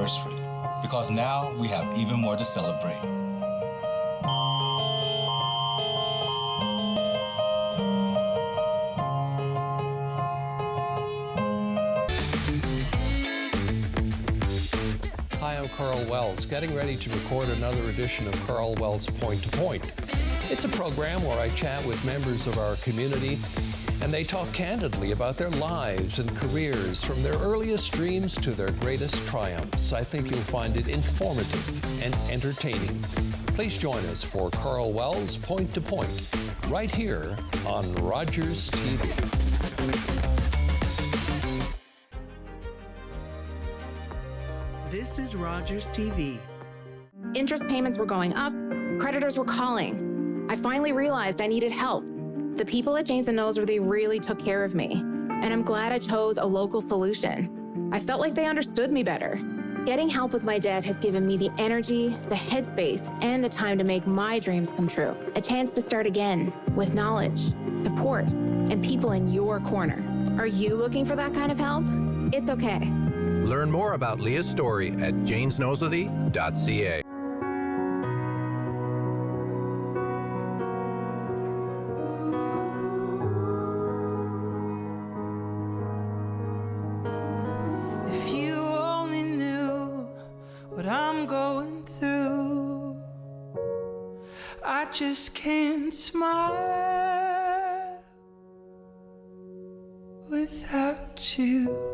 anniversary, because now we have even more to celebrate. Hi, I'm Carl Wells, getting ready to record another edition of Carl Wells Point to Point. It's a program where I chat with members of our community, and they talk candidly about their lives and careers, from their earliest dreams to their greatest triumphs. I think you'll find it informative and entertaining. Please join us for Carl Wells Point to Point, right here on Rogers TV. This is Rogers TV. Interest payments were going up, creditors were calling. I finally realized I needed help. The people at Janes & Noseworthy really took care of me, and I'm glad I chose a local solution. I felt like they understood me better. Getting help with my debt has given me the energy, the headspace, and the time to make my dreams come true. A chance to start again with knowledge, support, and people in your corner. Are you looking for that kind of help? It's okay. Learn more about Leah's story at janesnoseworthy.ca. If you only knew what I'm going through, I just can't smile without you.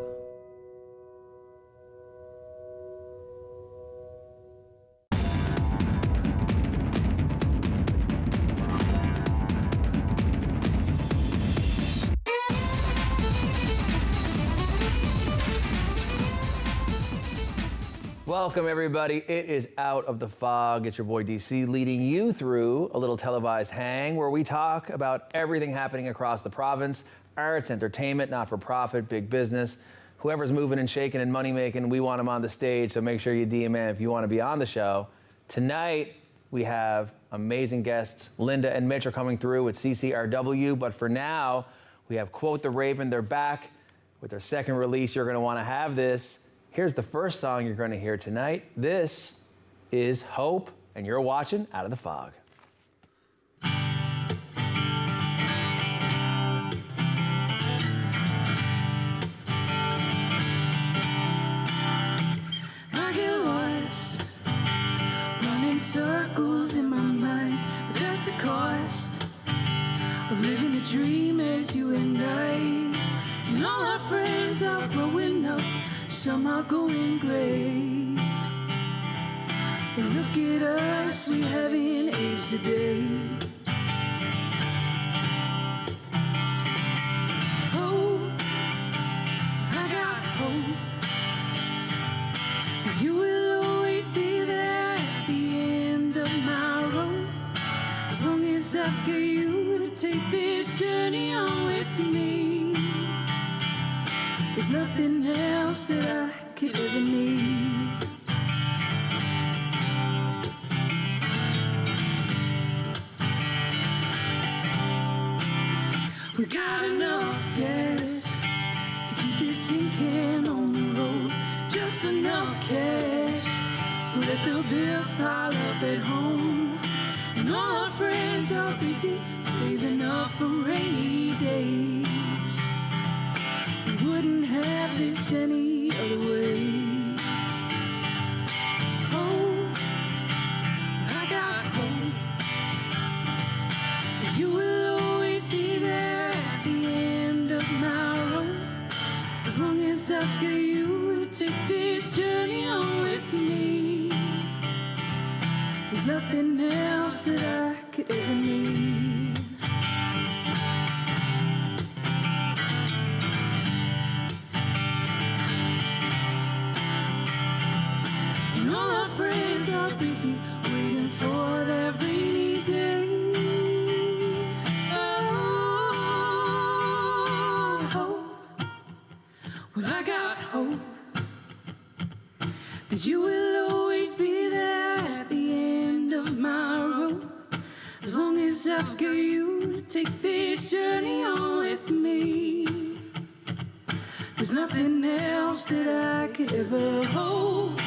Welcome, everybody. It is Out of the Fog. It's your boy DC leading you through a little televised hang where we talk about everything happening across the province: arts, entertainment, not-for-profit, big business. Whoever's moving and shaking and money-making, we want them on the stage, so make sure you DM in if you want to be on the show. Tonight, we have amazing guests. Linda and Mitch are coming through with CCRW, but for now, we have Quote the Raven. They're back with their second release. You're going to want to have this. Here's the first song you're going to hear tonight. This is Hope, and you're watching Out of the Fog. I get lost, running circles in my mind, but that's the cost of living the dream as you and I. And all our friends are growing up, some are going gray. But look at us, we haven't aged a day. Hope, I got hope, 'cause you will always be there at the end of my road. As long as I've got you to take this journey on with me, there's nothing else that I could ever need. We got enough gas to keep this tin can on the road. Just enough cash so that the bills pile up at home. And all our friends are busy saving up for rainy days. Wouldn't have this any other way. Hope, I got hope, 'cause you will always be there at the end of my road. As long as I've got you to take this journey on with me, there's nothing else that I could ever need. All our friends are busy waiting for their rainy day. Oh, hope. Well, I got hope that you will always be there at the end of my road. As long as I've got you to take this journey on with me, there's nothing else that I could ever hope.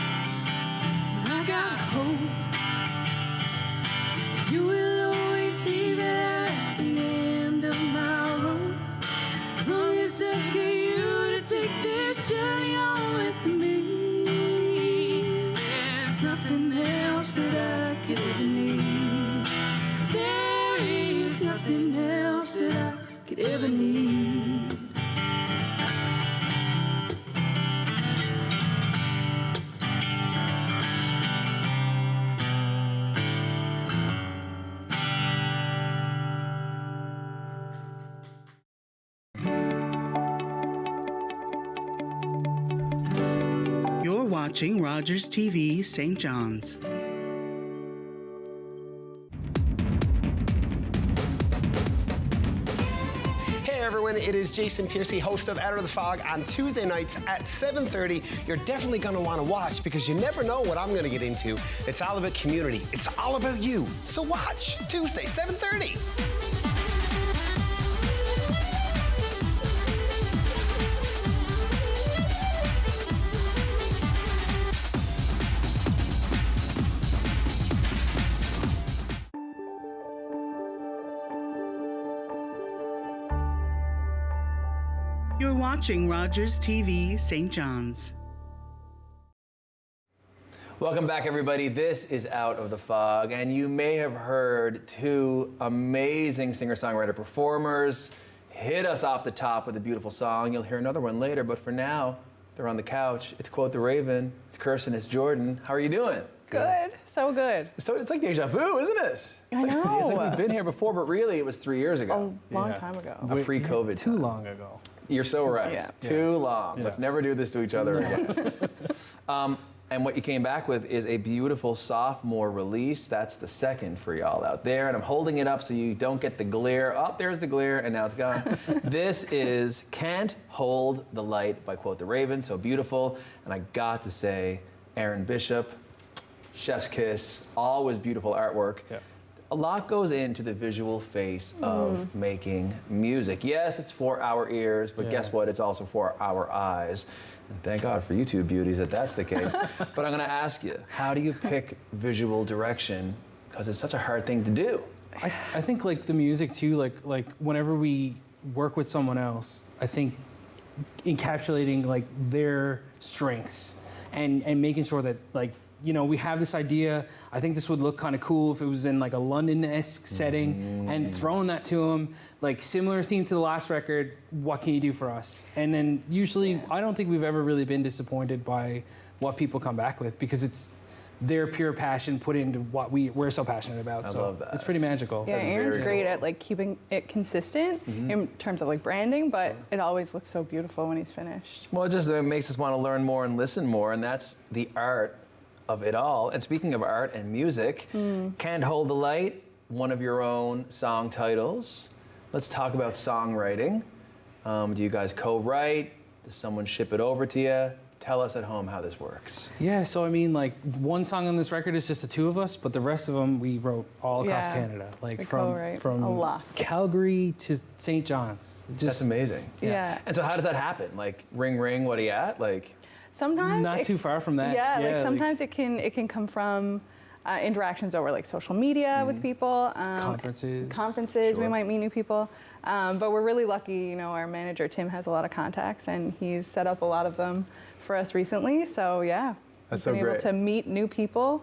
could ever need. There is nothing else that I could ever need. You're watching Rogers TV St. John's. Hey everyone, it is Jason Piercy, host of Out of the Fog on Tuesday nights at 7:30. You're definitely going to want to watch because you never know what I'm going to get into. It's all about community. It's all about you. So watch Tuesday, 7:30. You're watching Rogers TV St. John's. Welcome back, everybody. This is Out of the Fog, and you may have heard two amazing singer-songwriter performers hit us off the top with a beautiful song. You'll hear another one later, but for now, they're on the couch. It's Quote the Raven, it's Kirsten, it's Jordan. How are you doing? Good, so good. So it's like deja vu, isn't it? I know. It's like we've been here before, but really it was 3 years ago. A long time ago. A pre-COVID Too time. long ago. You're so right. Yeah. Too long. Yeah. Let's never do this to each other again. And what you came back with is a beautiful sophomore release. That's the second for y'all out there. And I'm holding it up so you don't get the glare. Oh, there's the glare, and now it's gone. This is Can't Hold the Light by Quote the Raven. So beautiful. And I got to say, Aaron Bishop, chef's kiss, always beautiful artwork. Yeah. A lot goes into the visual face of making music. Yes, it's for our ears, but guess what? It's also for our eyes. And thank God for you two beauties that that's the case. But I'm gonna ask you, how do you pick visual direction? Because it's such a hard thing to do. I think like the music too, like whenever we work with someone else, I think encapsulating like their strengths and making sure that like, you know, we have this idea. I think this would look kind of cool if it was in like a London-esque setting, and throwing that to them, like similar theme to the last record. What can you do for us? And then usually, I don't think we've ever really been disappointed by what people come back with because it's their pure passion put into what we're so passionate about. I love that. It's pretty magical. Yeah, That's Aaron's very great cool. at like keeping it consistent in terms of like branding, but it always looks so beautiful when he's finished. Well, it just makes us want to learn more and listen more, and that's the art of it all. And speaking of art and music, Can't Hold the Light, one of your own song titles. Let's talk about songwriting. Do you guys co-write? Does someone ship it over to you? Tell us at home how this works. Yeah, so I mean, like one song on this record is just the two of us, but the rest of them we wrote all across Yeah, Canada, like we from co-write a lot. Calgary to St. John's. That's amazing. Yeah. And so how does that happen? Like, ring, ring, what are you at? Like, Sometimes Not too far from that. Yeah, Yeah, like like- sometimes it can come from interactions over like social media with people. Conferences. Conferences, we Sure. might meet new people. But we're really lucky, you know, our manager Tim has a lot of contacts and he's set up a lot of them for us recently. So yeah, That's we've been so able great. to meet new people.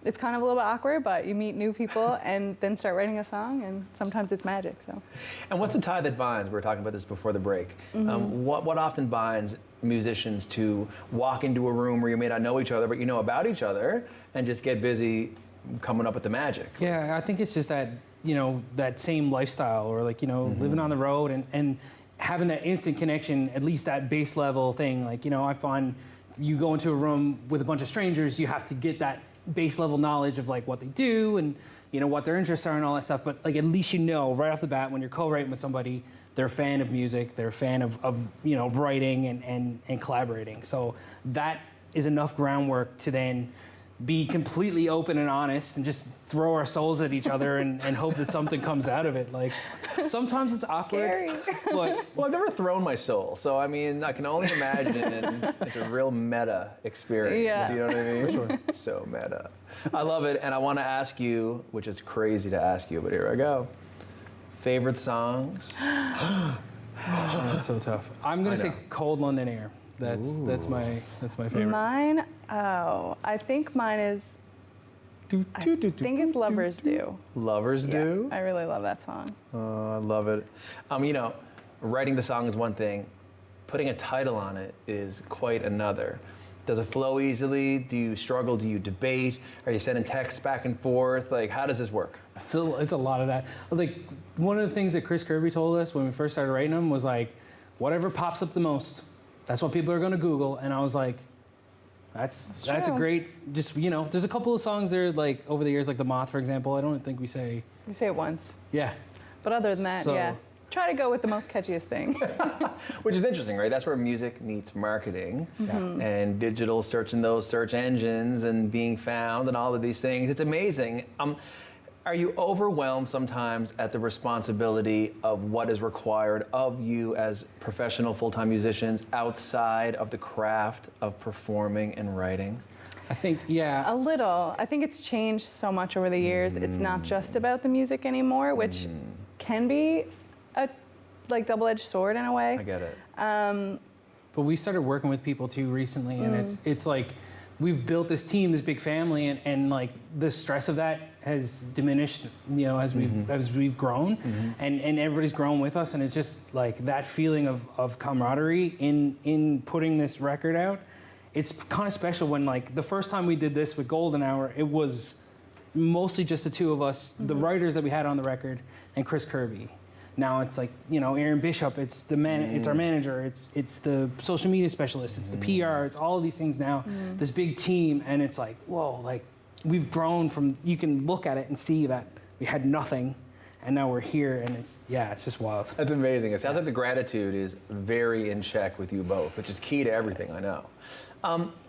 It's kind of a little bit awkward, but you meet new people and then start writing a song, and sometimes it's magic. So. and what's the tie that binds? We were talking about this before the break. What often binds musicians to walk into a room where you may not know each other, but you know about each other, and just get busy coming up with the magic? Yeah, I think it's just that, you know, that same lifestyle, or like, you know, living on the road and having that instant connection, at least that base level thing. Like, you know, I find you go into a room with a bunch of strangers, you have to get that base level knowledge of like what they do and, you know, what their interests are and all that stuff. But like, at least you know right off the bat when you're co-writing with somebody, they're a fan of music, they're a fan of you know, writing and collaborating. So that is enough groundwork to then be completely open and honest and just throw our souls at each other and hope that something comes out of it. Like, sometimes it's awkward, Scary. but Well, I've never thrown my soul, so I mean, I can only imagine it's a real meta experience. Yeah. You know what I mean? For sure. So meta. I love it, and I want to ask you, which is crazy to ask you, but here I go. Favorite songs? that's so tough. I'm gonna say Cold London Air. That's my favorite. Mine, I think mine is I think it's Lovers Do. Lovers Do? I really love that song. Oh, I love it. You know, writing the song is one thing. Putting a title on it is quite another. Does it flow easily? Do you struggle? Do you debate? Are you sending texts back and forth? Like, how does this work? So it's a lot of that. Like, one of the things that Chris Kirby told us when we first started writing them was like, whatever pops up the most, that's what people are going to Google. And I was like, that's a great, just, you know, there's a couple of songs there, like, over the years, like The Moth, for example. I don't think we say. We say it once. Yeah. But other than that, yeah. Try to go with the most catchiest thing. Which is interesting, right? That's where music meets marketing and digital, searching those search engines and being found and all of these things. It's amazing. Are you overwhelmed sometimes at the responsibility of what is required of you as professional full-time musicians outside of the craft of performing and writing? I think, yeah. A little. I think it's changed so much over the years. It's not just about the music anymore, which can be a double-edged sword in a way. I get it. But we started working with people too recently, and it's like we've built this team, this big family, and like the stress of that has diminished, you know, as we've grown, and everybody's grown with us, and it's just like that feeling of camaraderie in putting this record out. It's kind of special when, like, the first time we did this with Golden Hour, it was mostly just the two of us, the writers that we had on the record, and Chris Kirby. Now it's like, you know, Aaron Bishop, it's the it's our manager, it's the social media specialist, it's the PR, it's all of these things now, this big team, and it's like, whoa, like, we've grown from, you can look at it and see that we had nothing, and now we're here, and it's just wild. That's amazing. It sounds like the gratitude is very in check with you both, which is key to everything, I know.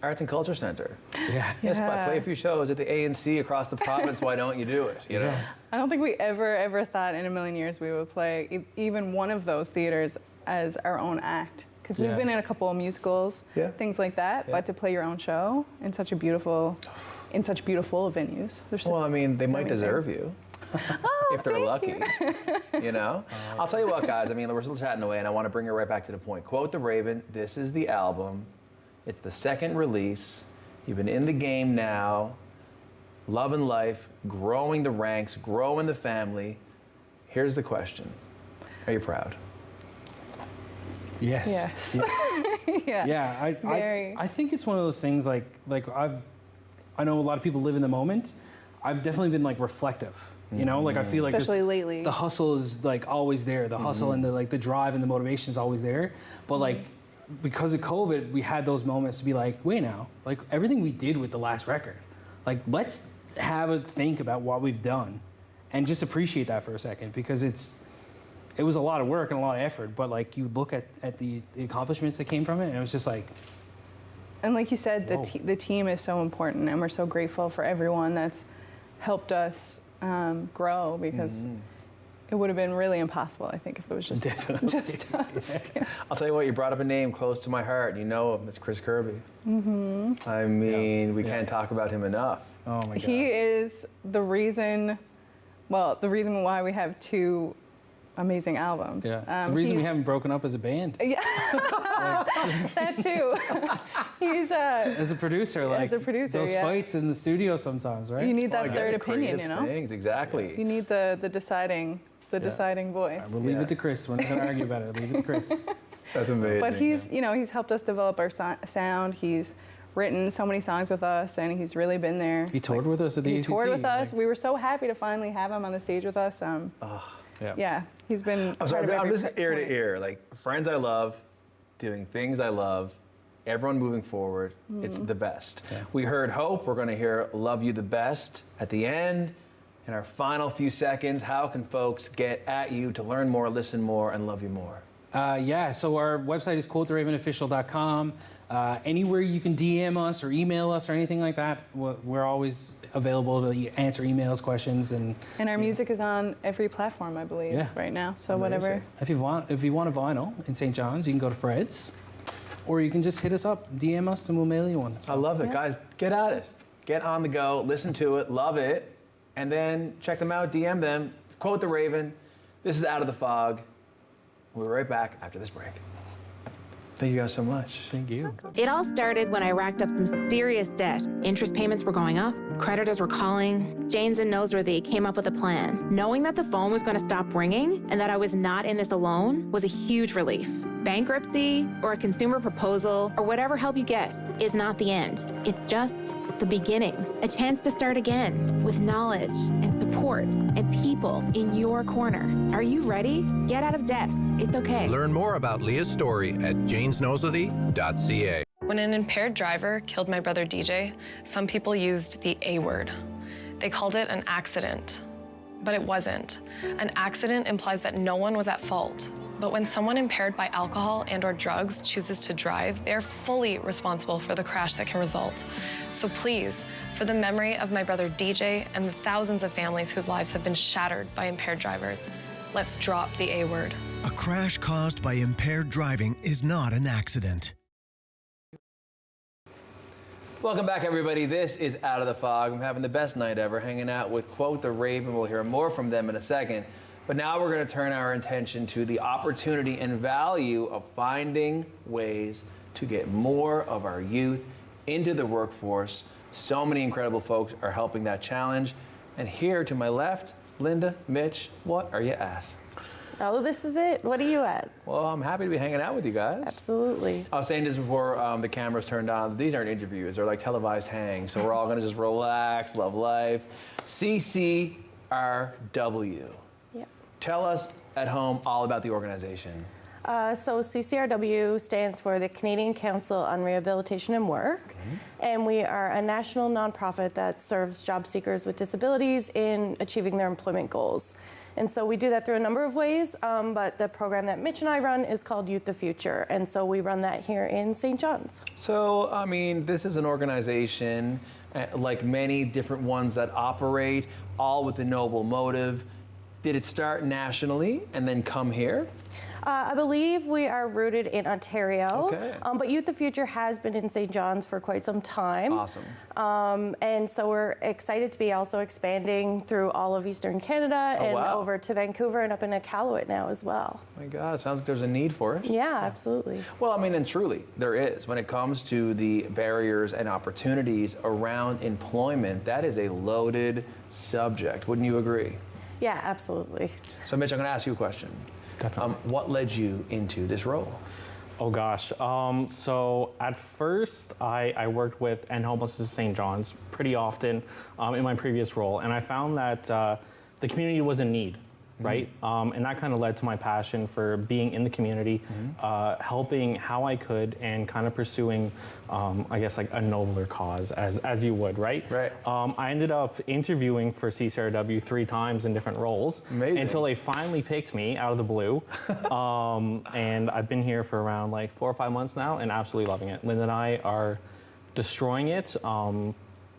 Arts and Culture Center. Yes, but play a few shows at the A&C across the province. Why don't you do it? You know. I don't think we ever thought in a million years we would play even one of those theaters as our own act. Because we've been in a couple of musicals, things like that. But to play your own show in such beautiful venues. Well, I mean, they might deserve you. If they're lucky, you know? I'll tell you what, guys, I mean, we're still chatting away, and I want to bring it right back to the point. Quote the Raven, this is the album. It's the second release. You've been in the game now, loving life, growing the ranks, growing the family. Here's the question. Are you proud? Yes. I think it's one of those things like I know a lot of people live in the moment. I've definitely been like reflective. You know, like I feel like especially lately, the hustle is like always there. The hustle and the drive and the motivation is always there. But like because of COVID, we had those moments to be like, wait now, like everything we did with the last record, like let's have a think about what we've done, and just appreciate that for a second, because it was a lot of work and a lot of effort. But like you look at the accomplishments that came from it, and it was just like. And like you said, the team is so important, and we're so grateful for everyone that's helped us grow, because it would have been really impossible, I think, if it was just us. I'll tell you what, you brought up a name close to my heart. You know him. It's Chris Kirby. I mean, we can't talk about him enough. Oh my God. He is the reason why we have two amazing albums. Yeah. The reason we haven't broken up as a band. Yeah. That too. He's as a producer, like those fights in the studio sometimes, right? You need that third opinion, you know? Things, exactly. You need the deciding voice. We'll leave it to Chris. We're not going to argue about it. Leave it to Chris. That's amazing. But he's helped us develop our sound. He's written so many songs with us, and he's really been there. He toured with us at the ACC. He toured with us. We were so happy to finally have him on the stage with us. Yeah, he's been. I'm just ear to ear, like friends I love, doing things I love, everyone moving forward. It's the best. Yeah. We heard Hope. We're going to hear Love You the Best at the end. In our final few seconds, how can folks get at you to learn more, listen more, and love you more? So our website is quotetheravenofficial.com. Anywhere you can DM us or email us or anything like that, we're always available to answer emails, questions, and our music is on every platform, I believe, right now. So whatever. If you want a vinyl in St. John's, you can go to Fred's, or you can just hit us up, DM us, and we'll mail you one. So. I love it, guys. Get at it. Get on the go. Listen to it. Love it. And then check them out. DM them. Quote the Raven. This is Out of the Fog. We'll be right back after this break. Thank you guys so much. Thank you. It all started when I racked up some serious debt. Interest payments were going up, creditors were calling. Janes and Noseworthy came up with a plan. Knowing that the phone was going to stop ringing and that I was not in this alone was a huge relief. Bankruptcy or a consumer proposal or whatever help you get is not the end. It's just the beginning. A chance to start again with knowledge and support and people in your corner. Are you ready? Get out of debt. It's okay. Learn more about Leah's story at janesnoseworthy.ca. When an impaired driver killed my brother DJ, some people used the A word. They called it an accident, but it wasn't. An accident implies that no one was at fault. But when someone impaired by alcohol and/or drugs chooses to drive, they are fully responsible for the crash that can result. So please, for the memory of my brother DJ and the thousands of families whose lives have been shattered by impaired drivers, let's drop the A word. A crash caused by impaired driving is not an accident. Welcome back, everybody. This is Out of the Fog. I'm having the best night ever, hanging out with Quote the Raven. We'll hear more from them in a second. But now we're going to turn our attention to the opportunity and value of finding ways to get more of our youth into the workforce. So many incredible folks are helping that challenge. And here to my left, Linda, Mitch, what are you at? Oh, this is it. What are you at? Well, I'm happy to be hanging out with you guys. Absolutely. I was saying this before the cameras turned on. These aren't interviews. They're like televised hangs. So we're all going to just relax, love life. CCRW. Yep. Tell us at home all about the organization. So CCRW stands for the Canadian Council on Rehabilitation and Work, and we are a national nonprofit that serves job seekers with disabilities in achieving their employment goals. And so we do that through a number of ways, but the program that Mitch and I run is called Youth the Future, and so we run that here in St. John's. So, I mean, this is an organization like many different ones that operate, all with a noble motive. Did it start nationally and then come here? I believe we are rooted in Ontario, Okay. But Youth the Future has been in St. John's for quite some time. Awesome. And so we're excited to be also expanding through all of Eastern Canada and over to Vancouver and up in Iqaluit now as well. Oh my God, sounds like there's a need for it. Yeah, absolutely. Well, I mean, and truly, there is. When it comes to the barriers and opportunities around employment, that is a loaded subject. Wouldn't you agree? Yeah, absolutely. So, Mitch, I'm going to ask you a question. What led you into this role? Oh gosh, so at first I worked with End Homelessness St. John's pretty often in my previous role, and I found that the community was in need, right? And that kind of led to my passion for being in the community, helping how I could, and kind of pursuing, I guess, like a nobler cause, as you would, right? Right. I ended up interviewing for CCRW 3 times in different roles. Amazing. Until they finally picked me out of the blue. And I've been here for around like 4 or 5 months now and absolutely loving it. Linda and I are destroying it.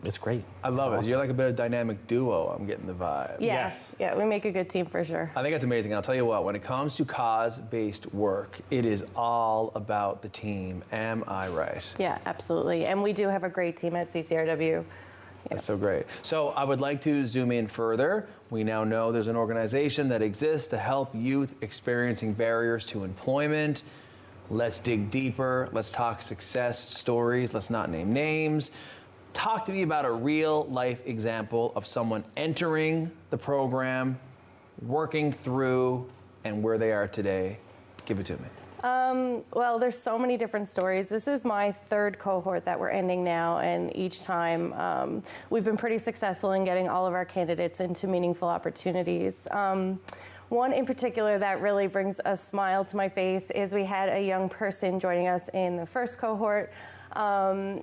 It's great. I love it. You're like a bit of a dynamic duo. I'm getting the vibe. Yes. Yeah, we make a good team for sure. I think it's amazing. I'll tell you what, when it comes to cause-based work, it is all about the team. Am I right? Yeah, absolutely. And we do have a great team at CCRW. That's so great. So I would like to zoom in further. We now know there's an organization that exists to help youth experiencing barriers to employment. Let's dig deeper. Let's talk success stories. Let's not name names. Talk to me about a real life example of someone entering the program, working through, and where they are today. Give it to me. Well, there's so many different stories. This is my 3rd cohort that we're ending now, and each time we've been pretty successful in getting all of our candidates into meaningful opportunities. One in particular that really brings a smile to my face is we had a young person joining us in the 1st cohort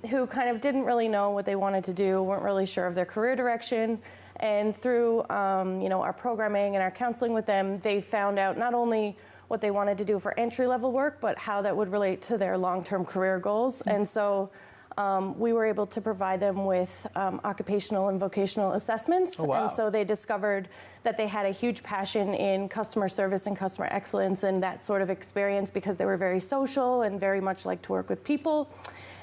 who kind of didn't really know what they wanted to do, weren't really sure of their career direction. And through our programming and our counseling with them, they found out not only what they wanted to do for entry-level work, but how that would relate to their long-term career goals. And so we were able to provide them with occupational and vocational assessments. Oh, wow. And so they discovered that they had a huge passion in customer service and customer excellence and that sort of experience because they were very social and very much like to work with people.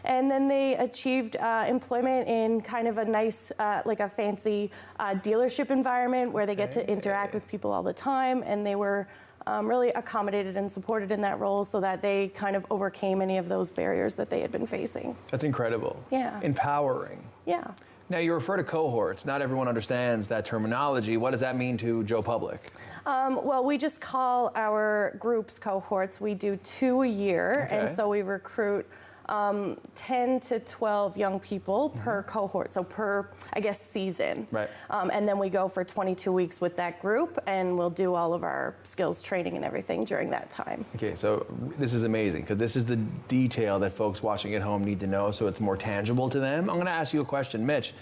And then they achieved employment in kind of a nice, like a fancy dealership environment where they get to interact with people all the time. And they were really accommodated and supported in that role so that they kind of overcame any of those barriers that they had been facing. That's incredible. Yeah. Empowering. Yeah. Now, you refer to cohorts. Not everyone understands that terminology. What does that mean to Joe Public? Well, we just call our groups cohorts. We do 2 a year, Okay. and so we recruit 10 to 12 young people per cohort, so per, I guess, season. Right. And then we go for 22 weeks with that group, and we'll do all of our skills training and everything during that time. Okay, so this is amazing because this is the detail that folks watching at home need to know so it's more tangible to them. I'm going to ask you a question, Mitch.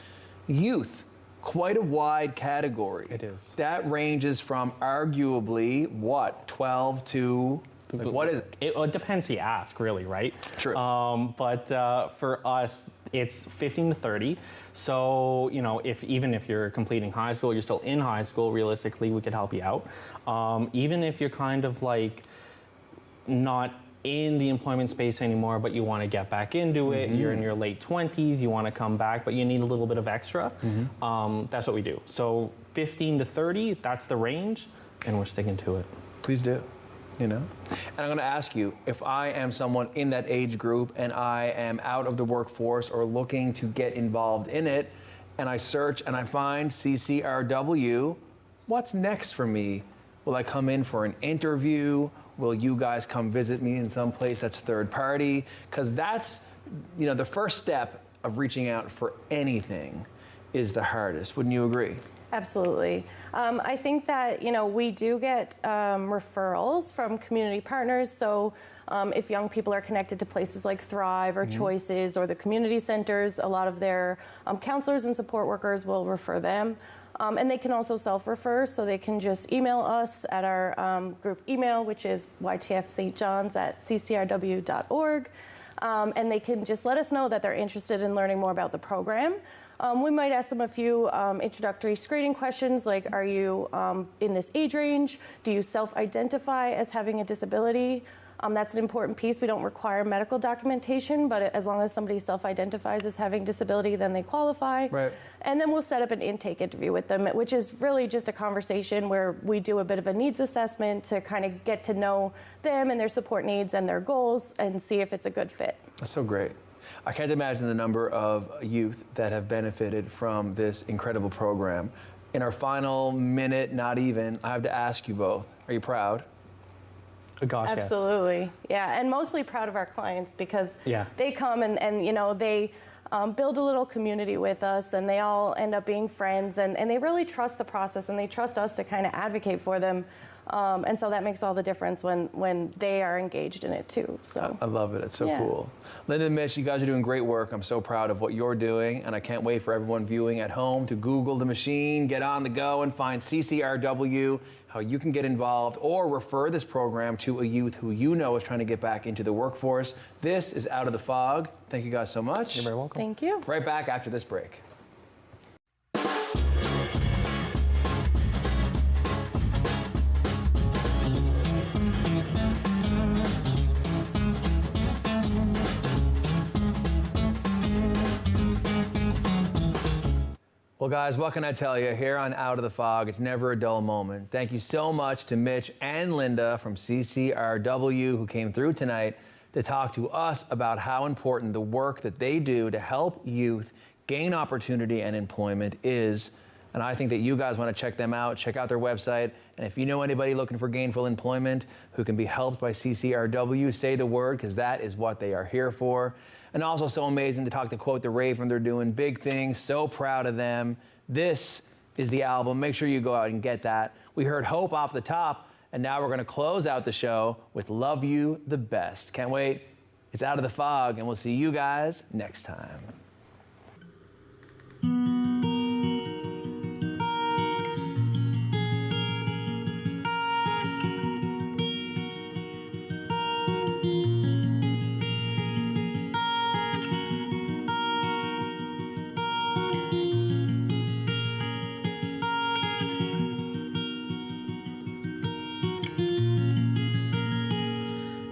Youth, quite a wide category. It is. That ranges from arguably, what, 12 to... Like, what is it? It depends who you ask, really, right? True. But for us, it's 15 to 30. So, you know, even if you're completing high school, you're still in high school, realistically, we could help you out. Even if you're kind of like not in the employment space anymore, but you want to get back into it, you're in your late 20s, you want to come back, but you need a little bit of extra, that's what we do. So 15 to 30, that's the range, and we're sticking to it. Please do. You know? And I'm going to ask you, if I am someone in that age group and I am out of the workforce or looking to get involved in it, and I search and I find CCRW, what's next for me? Will I come in for an interview? Will you guys come visit me in some place that's third party? Because that's, you know, the first step of reaching out for anything is the hardest. Wouldn't you agree? Absolutely. I think that, you know, we do get referrals from community partners. So if young people are connected to places like Thrive or Choices or the community centers, a lot of their counselors and support workers will refer them. And they can also self-refer, so they can just email us at our group email, which is ytfstjohns@ccrw.org. And they can just let us know that they're interested in learning more about the program. We might ask them a few introductory screening questions like, are you in this age range? Do you self-identify as having a disability? That's an important piece. We don't require medical documentation, but as long as somebody self-identifies as having disability, then they qualify. Right. And then we'll set up an intake interview with them, which is really just a conversation where we do a bit of a needs assessment to kind of get to know them and their support needs and their goals and see if it's a good fit. That's so great. I can't imagine the number of youth that have benefited from this incredible program. In our final minute, not even, I have to ask you both, are you proud? Oh, gosh, Absolutely. Yeah, and mostly proud of our clients because they come and you know, they build a little community with us and they all end up being friends and they really trust the process and they trust us to kind of advocate for them. And so that makes all the difference when they are engaged in it too. So I love it. It's so cool. Linda and Mitch, you guys are doing great work. I'm so proud of what you're doing, and I can't wait for everyone viewing at home to Google the machine, get on the go, and find CCRW, how you can get involved or refer this program to a youth who you know is trying to get back into the workforce. This is Out of the Fog. Thank you guys so much. You're very welcome. Thank you. Right back after this break. Well, guys, what can I tell you? Here on Out of the Fog, it's never a dull moment. Thank you so much to Mitch and Linda from CCRW who came through tonight to talk to us about how important the work that they do to help youth gain opportunity and employment is. And I think that you guys want to check them out, check out their website. And if you know anybody looking for gainful employment who can be helped by CCRW, say the word, because that is what they are here for. And also so amazing to talk to Quote the Raven. They're doing big things. So proud of them. This is the album. Make sure you go out and get that. We heard Hope off the top, and now we're going to close out the show with Love You the Best. Can't wait. It's Out of the Fog, and we'll see you guys next time.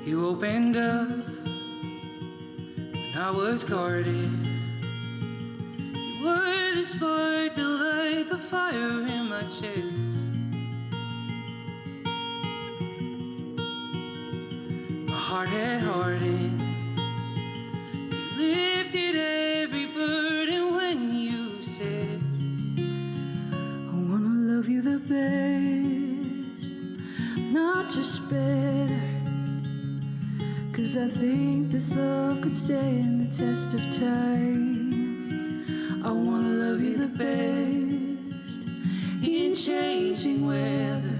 You opened up when I was guarded. You were the spark to light the fire in my chest. heart had hardened. You lifted every burden when you said, I wanna love you the best, not just better. 'Cause I think this love could stand the test of time. I wanna love you the best in changing weather.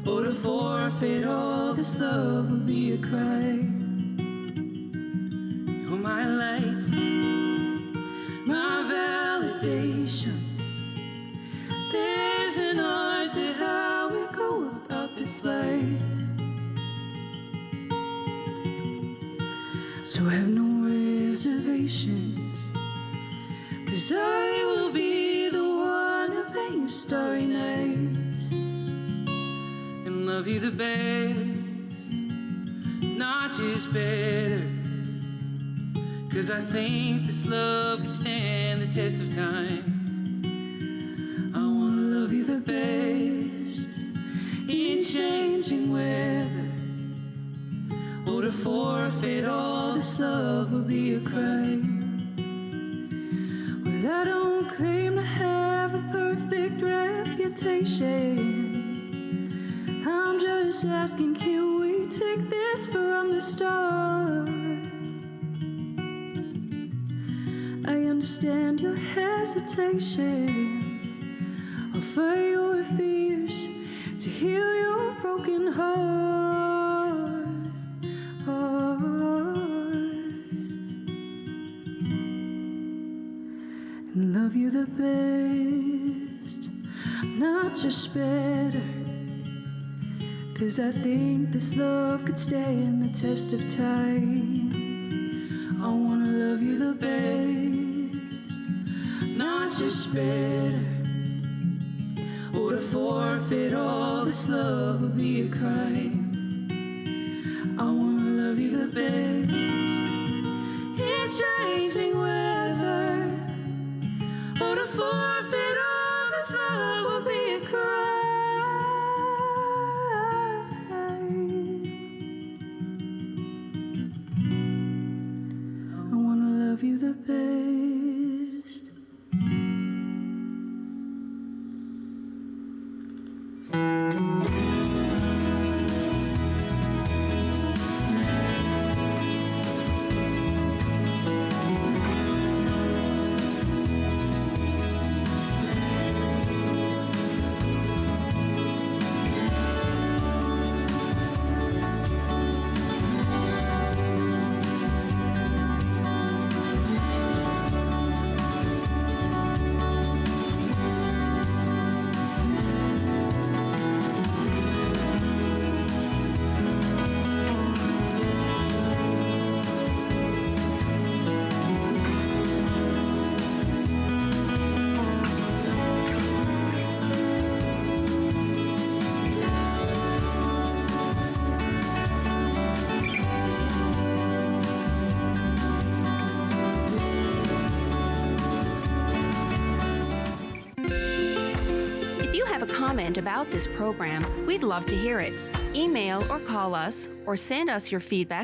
Or to forfeit all this love would be a crime. You're my life, my validation. There's an art to how we go about this life. So have no reservations, 'cause I will be the one to paint your starry nights and love you the best, not just better. 'Cause I think this love could stand the test of time. I wanna love you the best in changing weather. Or to forfeit all this love would be a crime. Well, I don't claim to have a perfect reputation. I'm just asking, can we take this from the start? I understand your hesitation. I'll fight your fears to heal your broken heart. And love you the best, not just better. 'Cause I think this love could stand the test of time. I wanna love you the best, not just better. Or to forfeit all this love would be a crime. I wanna love you the best in changing weather. Or to forfeit all this love would be a crime. I wanna love you the best. Comment about this program, we'd love to hear it. Email or call us or send us your feedback